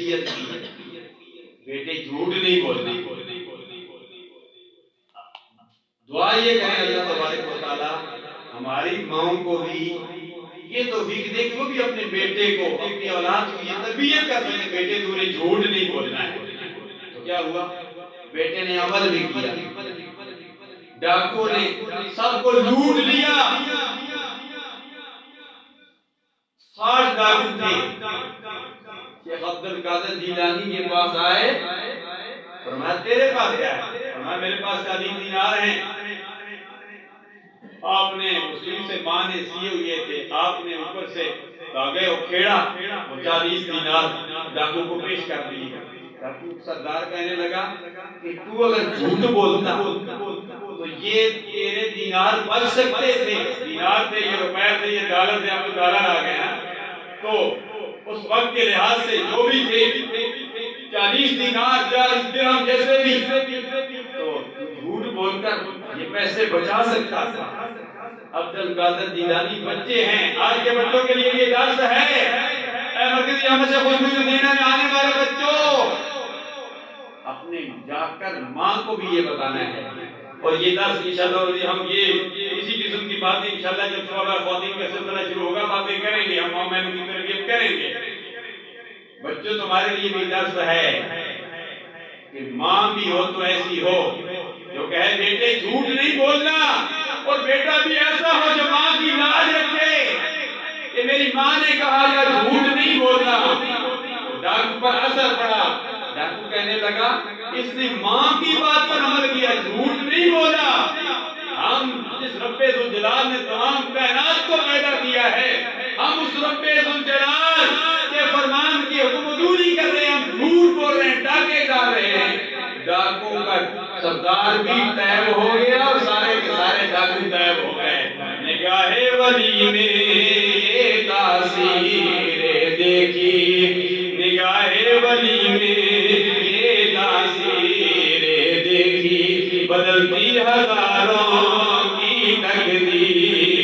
وصیت کی ہے، بیٹے جھوٹ نہیں بولنا۔ دعا یہ کریں اللہ تبارک و تعالیٰ ہماری ماؤں کو بھی یہ توفیق دے کہ وہ بھی اپنے بیٹے کو، اپنی اولاد کو یہ تربیت کر سکے، بیٹے تمہیں جھوٹ نہیں بولنا ہے۔ تو کیا ہوا؟ بیٹے نے عمل بھی کیا، ڈاکو نے سب کو لوٹ لیا، 60 ڈاکو تھے۔ شیخ عبد القادر جیلانی کے پاس آئے، فرمایا تیرے پاس کیا ہے؟ فرمایا میرے پاس 40 دینار ہیں، آپ نے مسلم سے ماں نے سیے ہوئے تھے، آپ نے اوپر سے داغے اور کھیڑا اور 40 دینار ڈاکو کو پیش کر دی۔ ڈاکو سردار کہنے لگا کہ تو اگر جھوٹ بولتا تو یہ تیرے دینار بچ سکتے تھے، دینار تھے یہ روپے تھے یہ ڈالر تھے، اب تو ڈالر آ گئے ہیں، تو اس وقت کے لحاظ سے جو بھی تھے 40 دینار 40 درہم جیسے بھی، تو جھوٹ بول کر یہ پیسے بچا سکتا تھا۔ عبد القادر جیلانی بچے ہیں، آج کے بچوں کے لیے یہ درس ہے، اے مرکزی احمد سے خوشبو دینے میں آنے والے بچوں، اپنے جا کر ماں کو بھی یہ بتانا ہے۔ اور یہ درس انشاءاللہ ہم یہ اسی قسم کی باتیں انشاءاللہ جب شعبہ خواتین کا سلسلہ شروع ہوگا باتیں کریں گے، ہم ماں بہنوں کی تربیت کریں گے۔ بچوں تمہارے لیے بھی درس ہے کہ ماں بھی ہو تو ایسی ہو جو کہے بیٹے جھوٹ نہیں بولنا، اور بیٹا بھی ایسا ہو جو ماں کی لاج رکھے کہ میری ماں نے کہا یا جھوٹ نہیں بولنا۔ ڈاکو پر اثر پڑا، ڈاکو کہنے لگا اس نے ماں کی بات پر عمل کیا، جھوٹ نہیں بولا۔ ہم جس رب ذوالجلال نے تمام کائنات کو پیدا کیا ہے، ہم اس رب ذوالجلال کے فرمان کی حکم دوری کر رہے ہیں، ہم جھوٹ بول رہے ہیں، ڈاکے ڈال رہے ہیں۔ ڈاکو کا سردار بھی طیب ہو گیا اور سارے کے سارے ڈاکو طیب ہو گئے۔ نگاہ ولی میں یہ تاثیر دیکھی، نگاہ ولی میں یہ تاثیر دیکھی، بدلتی ہزاروں کی تقدیر